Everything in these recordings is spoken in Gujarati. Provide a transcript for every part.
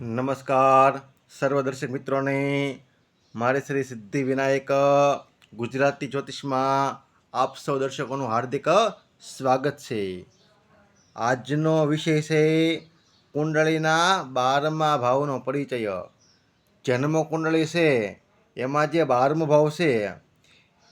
નમસ્કાર સર્વ દર્શક મિત્રોને મારે શ્રી સિદ્ધિ વિનાયક ગુજરાતી જ્યોતિષમાં આપ સૌ દર્શકોનું હાર્દિક સ્વાગત છે. આજનો વિષય છે કુંડળીના 12મા ભાવનો પરિચય. જન્મ કુંડળી છે એમાં જે 12મો ભાવ છે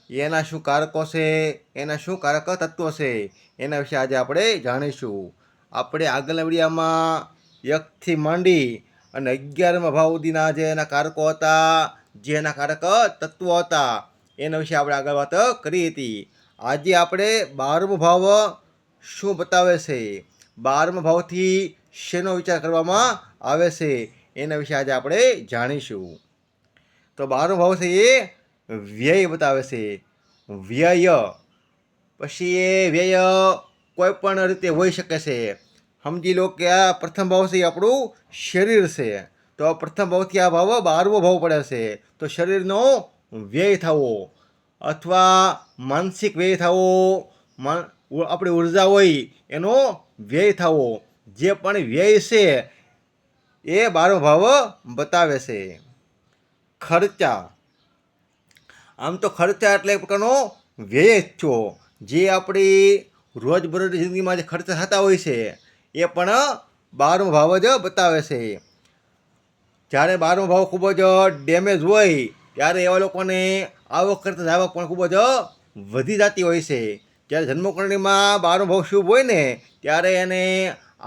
એના શું કારકો છે, એના શું કારક તત્વો છે, એના વિશે આજે આપણે જાણીશું. આપણે આગળના વિડીયામાં 1થી માંડી અને 11મા ભાવ સુધીના જે એના કારકો હતા, જે એના કારક તત્વો હતા, એના વિશે આપણે આગળ વાત કરી હતી. આજે આપણે 12મો ભાવ શું બતાવે છે, 12મા ભાવથી શેનો વિચાર કરવામાં આવે છે, એના વિશે આજે આપણે જાણીશું. તો 12મો ભાવ છે એ વ્યય બતાવે છે. વ્યય પછી એ વ્યય કોઈ પણ રીતે હોઈ શકે છે. સમજી લો કે આ પ્રથમ ભાવ છે એ આપણું શરીર છે, તો પ્રથમ ભાવથી આ ભાવ 12મો ભાવ પડે છે, તો શરીરનો વ્યય થવો અથવા માનસિક વ્યય થવો, આપણી ઉર્જા હોય એનો વ્યય થવો, જે પણ વ્યય છે એ 12મો ભાવ બતાવે છે. ખર્ચા, આમ તો ખર્ચા એટલે એક પ્રકારનો વ્યય જ છો. જે આપણી રોજબરોજની જિંદગીમાં જે ખર્ચા થતા હોય છે એ પણ 12મો ભાવ જ બતાવે છે. જ્યારે 12મો ભાવ ખૂબ જ ડેમેજ હોય ત્યારે એવા લોકોને આવક કરતાં આવક પણ ખૂબ જ વધી જતી હોય છે. જ્યારે જન્મકુંડળીમાં 12મો ભાવ શુભ હોય ને ત્યારે એને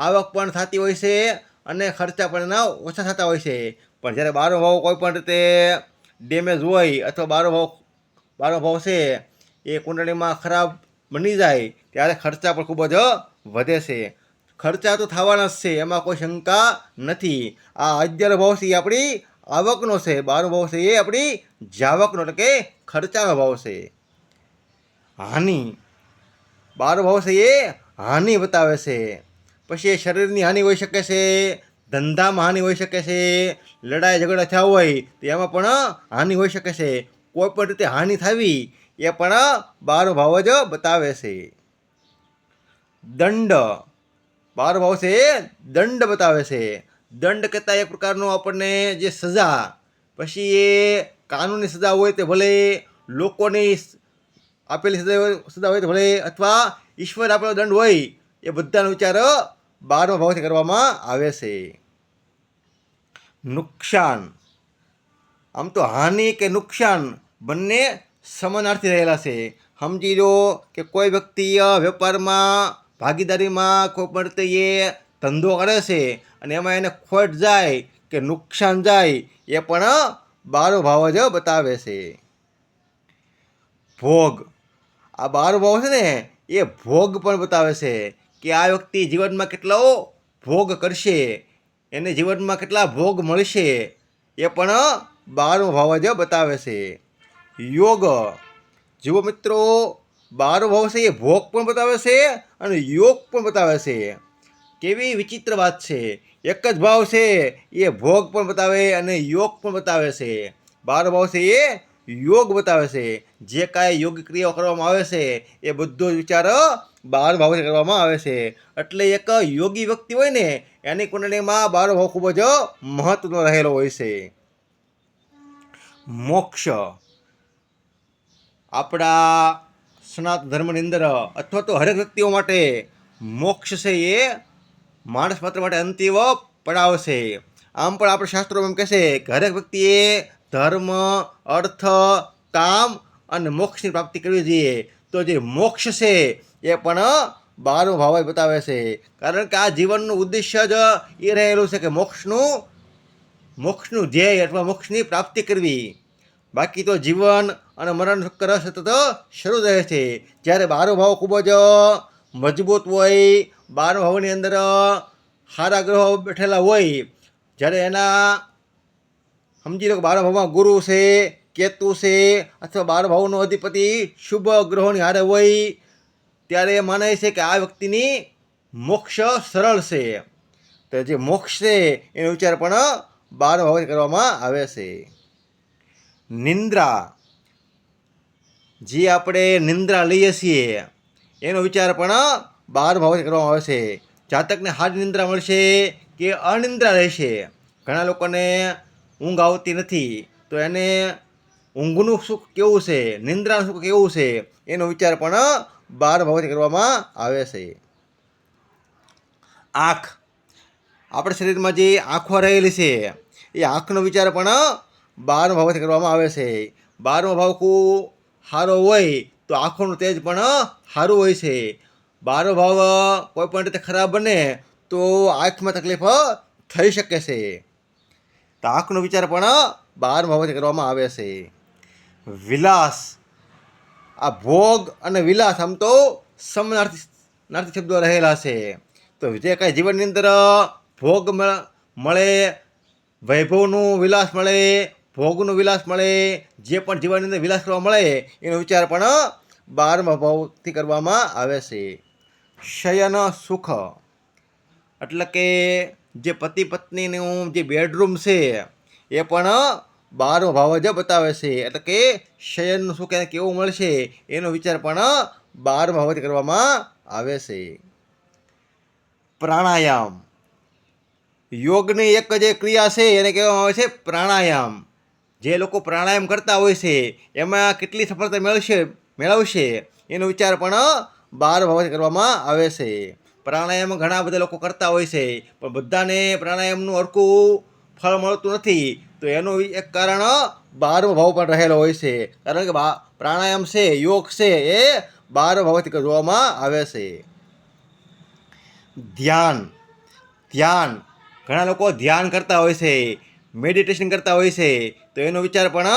આવક પણ થતી હોય છે અને ખર્ચા પણ એના ઓછા થતા હોય છે. પણ જ્યારે 12મો ભાવ કોઈ પણ રીતે ડેમેજ હોય અથવા 12મો ભાવ છે એ કુંડળીમાં ખરાબ બની જાય ત્યારે ખર્ચા પણ ખૂબ જ વધે છે. ખર્ચા તો થવાના જ છે, એમાં કોઈ શંકા નથી. આ 11મો ભાવ છે એ આપણી આવકનો છે, 12મો ભાવ છે એ આપણી જાવકનો એટલે કે ખર્ચાનો ભાવ છે. હાનિ, 12મો ભાવ છે એ હાનિ બતાવે છે. પછી એ શરીરની હાનિ હોઈ શકે છે, ધંધામાં હાનિ હોઈ શકે છે, લડાઈ ઝઘડા થયા હોય તો એમાં પણ હાનિ હોઈ શકે છે. કોઈ પણ રીતે હાનિ થવી એ પણ 12મો ભાવ જ બતાવે છે. દંડ, 12મો ભાવ છે એ દંડ બતાવે છે. દંડ કહેતા એક પ્રકારનો આપણને જે સજા, પછી એ કાનૂની સજા હોય તે ભલે, લોકોની આપેલી સજા હોય તો ભલે, અથવા ઈશ્વર આપેલો દંડ હોય, એ બધાનો વિચાર 12મા ભાવથી કરવામાં આવે છે. નુકસાન, આમ તો હાનિ કે નુકસાન બંને સમાનાર્થી રહેલા છે. સમજી લો કે કોઈ વ્યક્તિ વેપારમાં ભાગીદારીમાં કોઈ પણ રીતે એ ધંધો કરે છે અને એમાં એને ખોટ જાય કે નુકસાન જાય એ પણ 12મો ભાવ જ બતાવે છે. ભોગ, આ 12મો ભાવ છે ને એ ભોગ પણ બતાવે છે કે આ વ્યક્તિ જીવનમાં કેટલો ભોગ કરશે, એને જીવનમાં કેટલા ભોગ મળશે, એ પણ 12મો ભાવ જ બતાવે છે. યોગ, જુઓ મિત્રો, 12મો ભાવ છે એ ભોગ પણ બતાવે છે અને યોગ પણ બતાવે છે. કેવી વિચિત્ર વાત છે, એક જ ભાવ છે એ ભોગ પણ બતાવે અને યોગ પણ બતાવે છે. 12મો ભાવ છે એ યોગ બતાવે છે. જે કાંઈ યોગ ક્રિયાઓ કરવામાં આવે છે એ બધો જ વિચાર 12મા ભાવથી કરવામાં આવે છે. એટલે એક યોગી વ્યક્તિ હોય ને એની કુંડળીમાં 12મો ભાવ ખૂબ જ મહત્વનો રહેલો હોય છે. મોક્ષ, આપણા સનાતન ધર્મની અંદર અથવા તો હરેક વ્યક્તિઓ માટે મોક્ષ છે એ માણસ માત્ર માટે અંતિમ પડાવ છે. આમ પણ આપણે શાસ્ત્રો એમ કહેશે કે હરેક વ્યક્તિએ ધર્મ, અર્થ, કામ અને મોક્ષની પ્રાપ્તિ કરવી જોઈએ. તો જે મોક્ષ છે એ પણ 12મો ભાવ જ બતાવે છે. કારણ કે આ જીવનનું ઉદ્દેશ્ય જ એ રહેલું છે કે મોક્ષનું ધ્યેય અથવા મોક્ષની પ્રાપ્તિ કરવી. બાકી તો જીવન અને મરણ ચક્ર સતત શરૂ રહે છે. જ્યારે 12મો ભાવ ખૂબ જ મજબૂત હોય, 12મા ભાવની અંદર સારા ગ્રહો બેઠેલા હોય, જ્યારે એના સમજી લો કે 12મા ભાવમાં ગુરુ છે, કેતુ છે, અથવા 12મા ભાવનો અધિપતિ શુભ ગ્રહોની હારે હોય, ત્યારે એ માને છે કે આ વ્યક્તિની મોક્ષ સરળ છે. તો જે મોક્ષ છે એનો વિચાર પણ 12મા ભાવથી કરવામાં આવે છે. નિંદ્રા, જે આપણે નિંદ્રા લઈએ છીએ એનો વિચાર પણ 12મા ભાવથી કરવામાં આવે છે. જાતકને સારી નિંદ્રા મળશે કે અનિંદ્રા રહેશે. ઘણા લોકોને ઊંઘ આવતી નથી, તો એને ઊંઘનું સુખ કેવું છે, નિંદ્રાનું સુખ કેવું છે, એનો વિચાર પણ 12 ભાવથી કરવામાં આવે છે. આંખ, આપણા શરીરમાં જે આંખો રહેલી છે એ આંખનો વિચાર પણ 12 ભાવથી કરવામાં આવે છે. 12મો ભાવ ખૂબ સારો હોય તો આંખોનું તેજ પણ સારું હોય છે. 12મો ભાવ કોઈ પણ રીતે ખરાબ બને તો આંખમાં તકલીફ થઈ શકે છે. તો આંખનો વિચાર પણ 12 ભાવથી કરવામાં આવે છે. વિલાસ, આ ભોગ અને વિલાસ આમ તો સમાનાર્થી શબ્દો રહેલા છે. તો જે કાંઈ જીવનની અંદર ભોગ મળે, વૈભવનું વિલાસ મળે, ભોગનું વિલાસ મળે, જે પણ જીવનની અંદર વિલાસ કરવા મળે એનો વિચાર પણ 12મા ભાવથી કરવામાં આવે છે. શયન સુખ, એટલે કે જે પતિ પત્નીનું જે બેડરૂમ છે એ પણ 12મો ભાવ જ બતાવે છે. એટલે કે શયનનું સુખ એને કેવું મળશે એનો વિચાર પણ 12મા ભાવથી કરવામાં આવે છે. પ્રાણાયામ, યોગની એક જે ક્રિયા છે એને કહેવામાં આવે છે પ્રાણાયામ. જે લોકો પ્રાણાયામ કરતા હોય છે એમાં કેટલી સફળતા મેળવશે એનો વિચાર પણ 12 ભાવથી કરવામાં આવે છે. પ્રાણાયામ ઘણા બધા લોકો કરતા હોય છે, પણ બધાને પ્રાણાયામનું હરખું ફળ મળતું નથી. તો એનું એક કારણ 12મો ભાવ પણ રહેલો હોય છે. કારણ કે પ્રાણાયામ છે, યોગ છે એ 12 ભાવથી કરવામાં આવે છે. ધ્યાન, ઘણા લોકો ધ્યાન કરતા હોય છે, મેડિટેશન કરતા હોય છે, તો એનો વિચાર પણ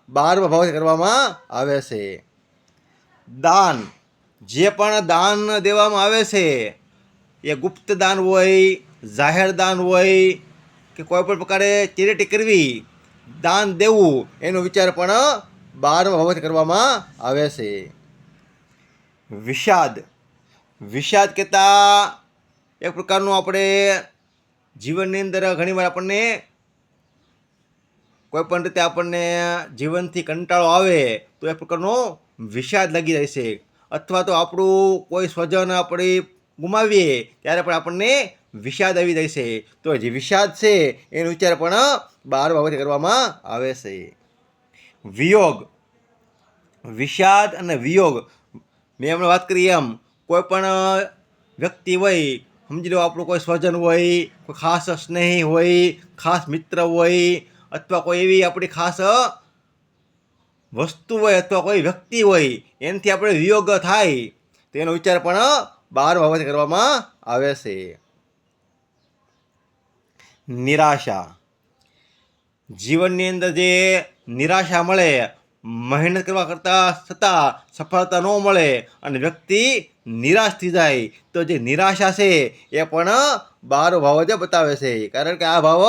12મા ભાવથી કરવામાં આવે છે. દાન, જે પણ દાન દેવામાં આવે છે એ ગુપ્ત દાન હોય, જાહેર દાન હોય કે કોઈ પણ પ્રકારે ચેરિટી કરવી, દાન દેવું, એનો વિચાર પણ 12મા ભાવથી કરવામાં આવે છે. વિષાદ કહેતા એક પ્રકારનું આપણે જીવનની અંદર ઘણીવાર આપણને કોઈ પણ રીતે આપણને જીવનથી કંટાળો આવે તો એક પ્રકારનો વિષાદ લાગી જાય છે. અથવા તો આપણું કોઈ સ્વજન આપણે ગુમાવીએ ત્યારે પણ આપણને વિષાદ આવી જાય છે. તો જે વિષાદ છે એનો વિચાર પણ 12મા ભાવથી કરવામાં આવે છે. વિયોગ, વિષાદ અને વિયોગ, મેં હમણાં વાત કરી એમ કોઈ પણ વ્યક્તિ હોય, સમજી લો આપણું કોઈ સ્વજન હોય, કોઈ ખાસ સ્નેહી હોય, ખાસ મિત્ર હોય, અથવા કોઈ એવી આપણી ખાસ વસ્તુ હોય અથવા કોઈ વ્યક્તિ હોય એનાથી આપણે વિયોગ થાય તો એનો વિચાર પણ 12મા ભાવથી કરવામાં આવે છે. નિરાશા, જીવનની અંદર જે નિરાશા મળે, મહેનત કરવા કરતાં છતાં સફળતા ન મળે અને વ્યક્તિ નિરાશ થઈ જાય, તો જે નિરાશા છે એ પણ 12મો ભાવ જ બતાવે છે. કારણ કે આ ભાવ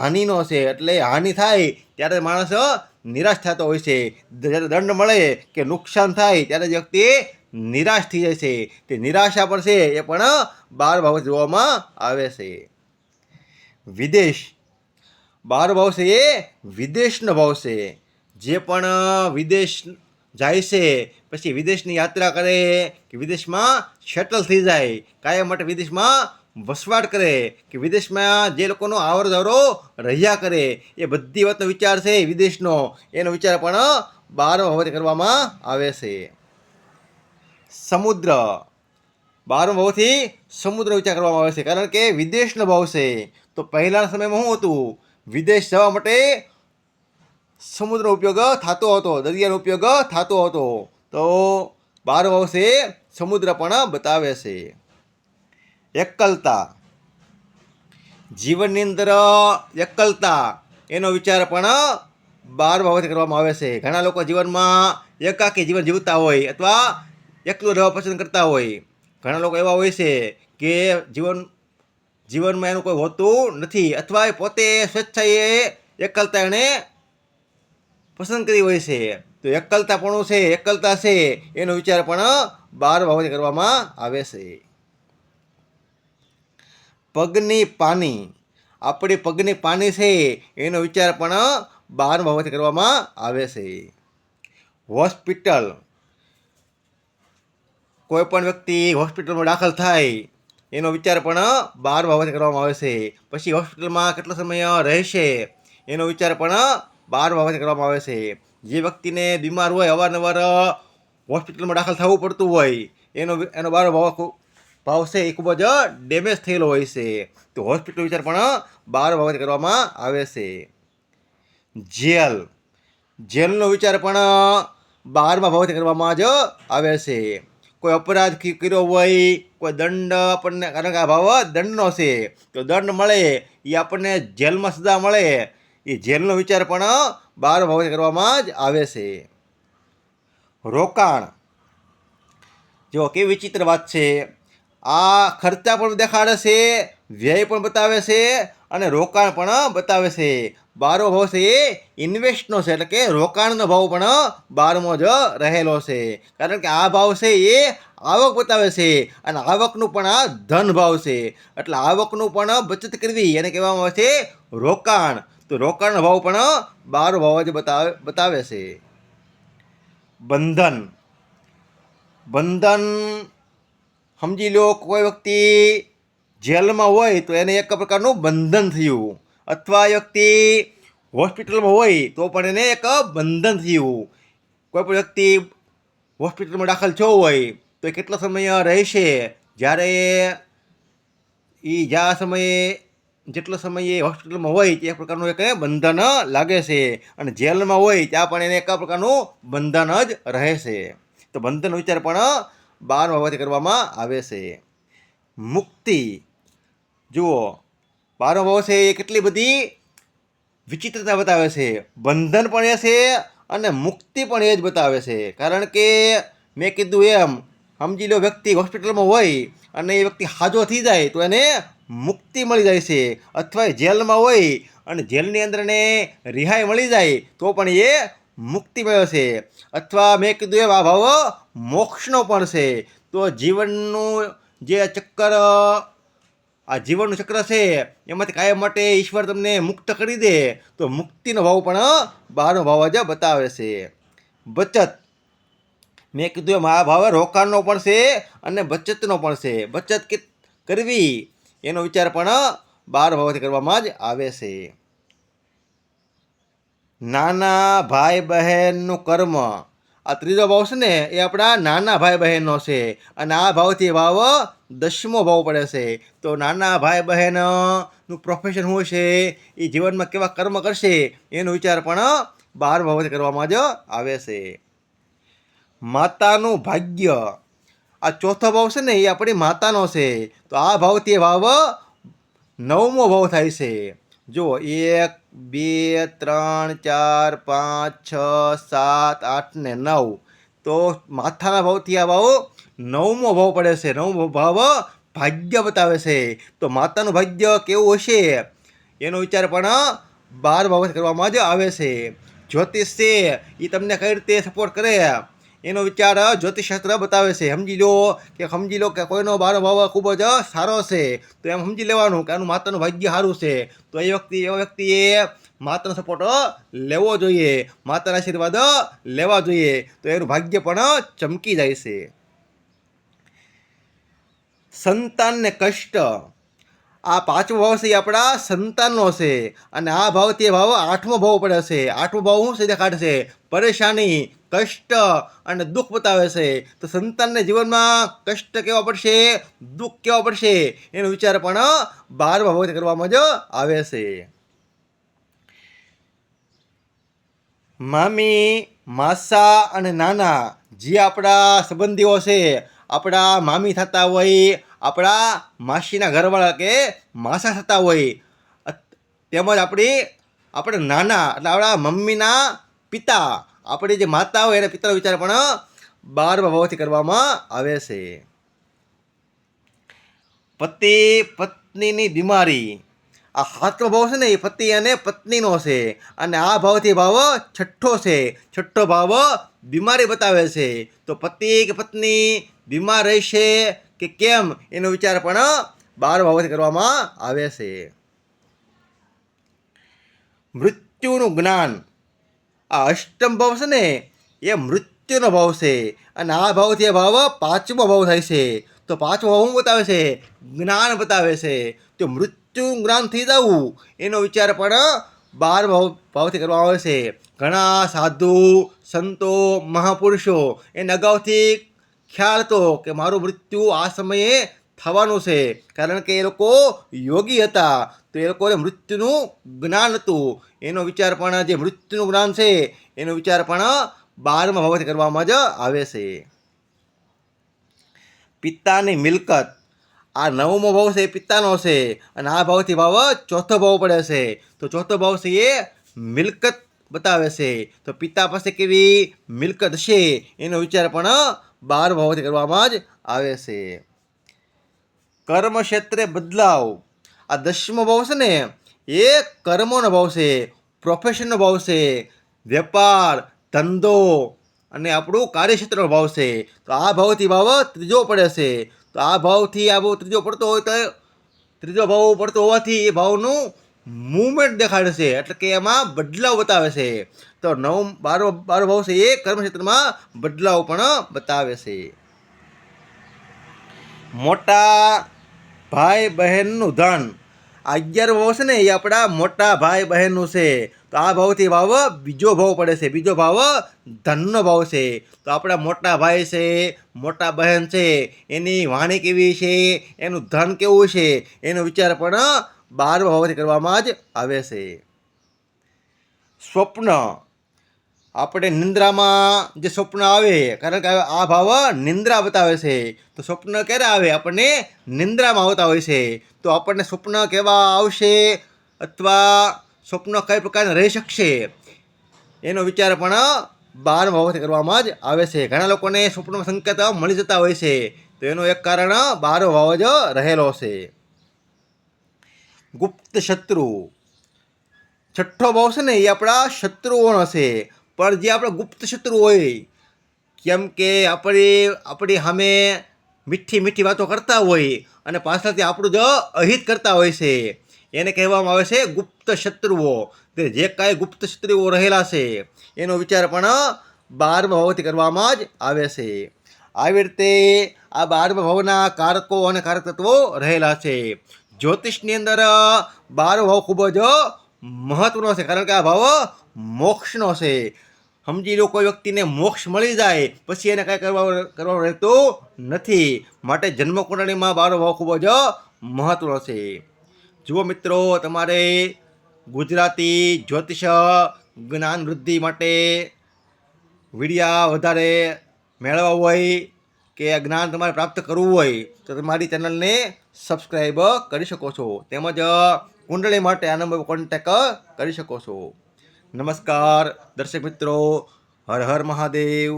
હાનિનો છે, એટલે હાનિ થાય ત્યારે માણસ નિરાશ થતો હોય છે. જ્યારે દંડ મળે કે નુકસાન થાય ત્યારે વ્યક્તિ નિરાશ થઈ જાય છે. તે નિરાશા પણ છે એ પણ 12મા ભાવ જોવામાં આવે છે. વિદેશ, 12મો ભાવ છે એ વિદેશનો ભાવ છે. જે પણ વિદેશ જાય છે, પછી વિદેશની યાત્રા કરે કે વિદેશમાં સેટલ થઈ જાય, કાયમ માટે વિદેશમાં વસવાટ કરે કે વિદેશમાં જે લોકોનો આવર જાવરો રહ્યા કરે, એ બધી વાતનો વિચાર છે વિદેશનો, એનો વિચાર પણ 12મા ભાવથી કરવામાં આવે છે. સમુદ્ર, 12મા ભાવથી સમુદ્ર વિચાર કરવામાં આવે છે. કારણ કે વિદેશનો ભાવ છે. તો પહેલાંના સમયમાં શું હતું, વિદેશ જવા માટે સમુદ્રનો ઉપયોગ થતો હતો, દરિયાનો ઉપયોગ થતો હતો. તો 12મો ભાવ છે સમુદ્ર પણ બતાવે છે. એકલતા, જીવનની અંદર એકલતા એનો વિચાર પણ 12મા ભાવથી કરવામાં આવે છે. ઘણા લોકો જીવનમાં એકાકી જીવન જીવતા હોય અથવા એકલું રહેવા પસંદ કરતા હોય. ઘણા લોકો એવા હોય છે કે જીવનમાં એનું કોઈ હોતું નથી અથવા એ પોતે સ્વેચ્છાએ એકલતા એને પસંદ કરી હોય છે. તો એકલતાપણું છે, એકલતા છે એનો વિચાર પણ 12મા ભાવથી કરવામાં આવે છે. પગની પાની, આપણી પગની પાની છે એનો વિચાર પણ 12મા ભાવથી કરવામાં આવે છે. હોસ્પિટલ, કોઈ પણ વ્યક્તિ હોસ્પિટલમાં દાખલ થાય એનો વિચાર પણ 12મા ભાવથી કરવામાં આવે છે. પછી હોસ્પિટલમાં કેટલો સમય રહેશે એનો વિચાર પણ 12મા ભાવથી કરવામાં આવે છે. જે વ્યક્તિને બીમાર હોય, અવારનવાર હોસ્પિટલમાં દાખલ થવું પડતું હોય, એનો 12મો ભાવ છે એ ખૂબ જ ડેમેજ થયેલો હોય છે, તો હોસ્પિટલ વિચાર પણ 12મા ભાવથી કરવામાં આવે છે. જેલનો વિચાર પણ 12મા ભાવથી કરવામાં જ આવે છે. કોઈ અપરાધ કર્યો હોય, કોઈ દંડ આપણને, કારણ કે આ ભાવ દંડનો છે, તો દંડ મળે એ આપણને જેલમાં સજા મળે, એ જેલનો વિચાર પણ 12મા ભાવથી કરવામાં જ આવે છે. રોકાણ, જો કેવી વિચિત્ર વાત છે, આ ખર્ચા પણ દેખાડે છે, વ્યય પણ બતાવે છે અને રોકાણ પણ બતાવે છે. 12મો ભાવ છે એ ઇન્વેસ્ટનો છે, એટલે કે રોકાણનો ભાવ પણ 12મો જ રહેલો છે. કારણ કે આ ભાવ છે એ આવક બતાવે છે અને આવકનું પણ આ ધન ભાવ છે, એટલે આવકનું પણ બચત કરવી એને કહેવામાં આવે છે રોકાણ. તો રોકાણનો ભાવ પણ 12મો ભાવ જ બતાવે છે. બંધન સમજી લો, કોઈ વ્યક્તિ જેલમાં હોય તો એને એક પ્રકારનું બંધન થયું, અથવા વ્યક્તિ હોસ્પિટલમાં હોય તો પણ એને એક બંધન થયું. કોઈ પણ વ્યક્તિ હોસ્પિટલમાં દાખલ થયો હોય તો એ કેટલો સમય રહેશે, જ્યારે એ જેટલો સમયે હોસ્પિટલમાં હોય તે એક પ્રકારનું એક બંધન લાગે છે, અને જેલમાં હોય ત્યાં પણ એને એક પ્રકારનું બંધન જ રહે છે. તો બંધનનો વિચાર પણ 12મા ભાવથી કરવામાં આવે છે. મુક્તિ, જુઓ 12મો ભાવ છે એ કેટલી બધી વિચિત્રતા બતાવે છે. બંધન પણ એ છે અને મુક્તિ પણ એ જ બતાવે છે. કારણ કે મેં કીધું એમ, સમજી લો વ્યક્તિ હોસ્પિટલમાં હોય અને એ વ્યક્તિ હાજો થઈ જાય તો એને મુક્તિ મળી જાય છે, અથવા જેલમાં હોય અને જેલની અંદર એને રિહાઈ મળી જાય તો પણ એ મુક્તિ મેળવે છે. અથવા મેં કીધું એમ આ ભાવ મોક્ષનો પણ છે. તો જીવનનું જે ચક્કર, આ જીવનનું ચક્ર છે એમાંથી કાયમ માટે ઈશ્વર તમને મુક્ત કરી દે, તો મુક્તિનો ભાવ પણ 12મો ભાવ જ બતાવે છે. બચત, મેં કીધું એમ આ ભાવ રોકાણનો પણ છે અને બચતનો પણ છે. બચત કરવી એનો વિચાર પણ 12મા ભાવથી કરવામાં જ આવે છે. નાના ભાઈ બહેનનું કર્મ, આ ત્રીજો ભાવ છે ને એ આપણા નાના ભાઈ બહેનનો છે, અને આ ભાવથી ભાવ 10મો ભાવ પડે છે. તો નાના ભાઈ બહેનનું પ્રોફેશન શું છે, એ જીવનમાં કેવા કર્મ કરશે એનો વિચાર પણ 12મા ભાવથી કરવામાં જ આવે છે. માતાનું ભાગ્ય, આ ચોથો ભાવ છે ને એ આપણી માતાનો છે, તો આ ભાવથી ભાવ 9મો ભાવ થાય છે. જો 1 2 3 4 5 6 7 8 ને 9, તો માથાના ભાવથી આ ભાવ 9મો ભાવ પડે છે. 9મો ભાવ ભાગ્ય બતાવે છે. તો માતાનું ભાગ્ય કેવું હશે એનો વિચાર પણ 12મા ભાવથી કરવામાં જ આવે છે. જ્યોતિષ છે એ તમને કઈ રીતે સપોર્ટ કરે એનો વિચાર જ્યોતિષશાસ્ત્ર બતાવે છે. સમજી લો કે કોઈનો 12મો ભાવ ખૂબ જ સારો છે, તો એમ સમજી લેવાનું કે આનું માતાનું ભાગ્ય સારું છે, તો એ વ્યક્તિએ માતાનો સપોર્ટ લેવો જોઈએ, માતાના આશીર્વાદ લેવા જોઈએ, તો એનું ભાગ્ય પણ ચમકી જાય છે. સંતાનને કષ્ટ, આ 5મો ભાવ છે એ આપણા સંતાનનો છે, અને આ ભાવથી ભાવ 8મો ભાવ પડે છે. 8મો ભાવ શું છે દેખાડે છે, પરેશાની, કષ્ટ અને દુઃખ બતાવે છે. તો સંતાનને જીવનમાં કષ્ટ કેવા પડશે, દુઃખ કેવા પડશે એનો વિચાર પણ 12મા ભાવથી કરવામાં જ આવે છે. મામી, માસા અને નાના, જે આપણા સંબંધીઓ છે, આપણા મામી થતા હોય, આપણા માસીના ઘરવાળા કે માસા થતા હોય, તેમજ આપણે નાના એટલે આપણા મમ્મીના પિતા, આપણી જે માતા હોય એના પિતાનો વિચાર પણ 12મા ભાવથી કરવામાં આવે છે. પતિ પત્નીની બીમારી, આ 7મો ભાવ છે ને એ પતિ અને પત્નીનો છે, અને આ ભાવથી ભાવ 6ઠ્ઠો છે. 6ઠ્ઠો ભાવ બીમારી બતાવે છે. તો પતિ કે પત્ની બીમાર રહેશે કે કેમ એનો વિચાર પણ 12મા ભાવથી કરવામાં આવે છે. મૃત્યુનું જ્ઞાન, આ 8મ ભાવ છે ને એ મૃત્યુનો ભાવ છે, અને આ ભાવથી ભાવ 5મો ભાવ થાય છે. તો પાંચમો ભાવ શું બતાવે છે? જ્ઞાન બતાવે છે. તો મૃત્યુ જ્ઞાન થઈ જવું એનો વિચાર પણ 12 ભાવથી કરવામાં આવે છે. ઘણા સાધુ સંતો મહાપુરુષો એને અગાઉથી ખ્યાલ હતો કે મારું મૃત્યુ આ સમયે થવાનું છે, કારણ કે એ લોકો યોગી હતા. તો એ લોકોને મૃત્યુનું જ્ઞાન હતું. એનો વિચાર પણ જે મૃત્યુનું જ્ઞાન છે એનો વિચાર પણ 12મા ભાવથી કરવામાં જ આવે છે. પિતાની મિલકત, આ 9મો ભાવ છે એ પિતાનો છે, અને આ ભાવથી ભાવ ચોથો ભાવ પડે છે. તો ચોથો ભાવ છે એ મિલકત બતાવે છે. તો પિતા પાસે કેવી મિલકત છે એનો વિચાર પણ 12 ભાવથી કરવામાં જ આવે છે. કર્મ ક્ષેત્રે બદલાવ, આ 10મો ભાવ છે ને એ કર્મોનો ભાવ છે, પ્રોફેશનનો ભાવ છે, વેપાર ધંધો અને આપણું કાર્યક્ષેત્રનો ભાવ છે. તો આ ભાવથી ભાવ ત્રીજો પડે છે. તો આ ભાવથી આ ભાવ ત્રીજો પડતો હોય તો ત્રીજો ભાવ પડતો હોવાથી એ ભાવનું મૂવમેન્ટ દેખાડે છે, એટલે કે એમાં બદલાવ બતાવે છે. તો 12 ભાવ છે એ કર્મક્ષેત્રમાં બદલાવ પણ બતાવે છે. મોટા ભાઈ બહેનનું ધન, આ 11 ભાવ છે ને એ આપણા મોટા ભાઈ બહેનનું છે. તો આ ભાવથી ભાવ બીજો ભાવ પડે છે. બીજો ભાવ ધનનો ભાવ છે. તો આપણા મોટા ભાઈ છે, મોટા બહેન છે, એની વાણી કેવી છે, એનું ધન કેવું છે એનો વિચાર પણ 12મા ભાવથી કરવામાં જ આવે છે. સ્વપ્ન, આપણે નિંદ્રામાં જે સ્વપ્ન આવે, કારણ કે આ ભાવ નિંદ્રા બતાવે છે. તો સ્વપ્ન ક્યારે આવે? આપણને નિંદ્રામાં આવતા હોય છે. તો આપણને સ્વપ્ન કેવા આવશે અથવા સ્વપ્ન કઈ પ્રકારના રહી શકશે એનો વિચાર પણ 12મા ભાવથી કરવામાં જ આવે છે. ઘણા લોકોને સ્વપ્નમાં સંકેત મળી જતા હોય છે. તો એનું એક કારણ 12મો ભાવ જ રહેલો છે. ગુપ્ત શત્રુ, છઠ્ઠો ભાવ છે ને એ આપણા શત્રુઓનો છે. પણ જે આપણા ગુપ્ત શત્રુ હોય, કેમ કે આપણી સામે મીઠી મીઠી વાતો કરતા હોય અને પાછળથી આપણું જ અહિત કરતા હોય છે, એને કહેવામાં આવે છે ગુપ્ત શત્રુઓ. તે જે કાંઈ ગુપ્ત શત્રુઓ રહેલા છે એનો વિચાર પણ 12મા ભાવથી કરવામાં જ આવે છે. આવી રીતે આ 12મા ભાવના કારકો અને કારક તત્વો રહેલા છે. જ્યોતિષની અંદર 12મો ભાવ ખૂબ જ મહત્વનો છે, કારણ કે આ ભાવ મોક્ષનો છે. સમજી લો કોઈ વ્યક્તિને મોક્ષ મળી જાય પછી એને કાંઈ કરવાનું રહેતું નથી. માટે જન્મકુંડળીમાં 12મો ભાવ ખૂબ જ મહત્વનો છે. જુઓ મિત્રો, તમારે ગુજરાતી જ્યોતિષ જ્ઞાન વૃદ્ધિ માટે વિડીયા વધારે મેળવવા હોય કે જ્ઞાન તમારે પ્રાપ્ત કરવું હોય તો તમારી ચેનલને સબસ્ક્રાઈબ કરી શકો છો. તેમજ કુંડળી માટે આ નંબર પર કોન્ટેક કરી શકો છો. નમસ્કાર દર્શક મિત્રો, હર હર મહાદેવ.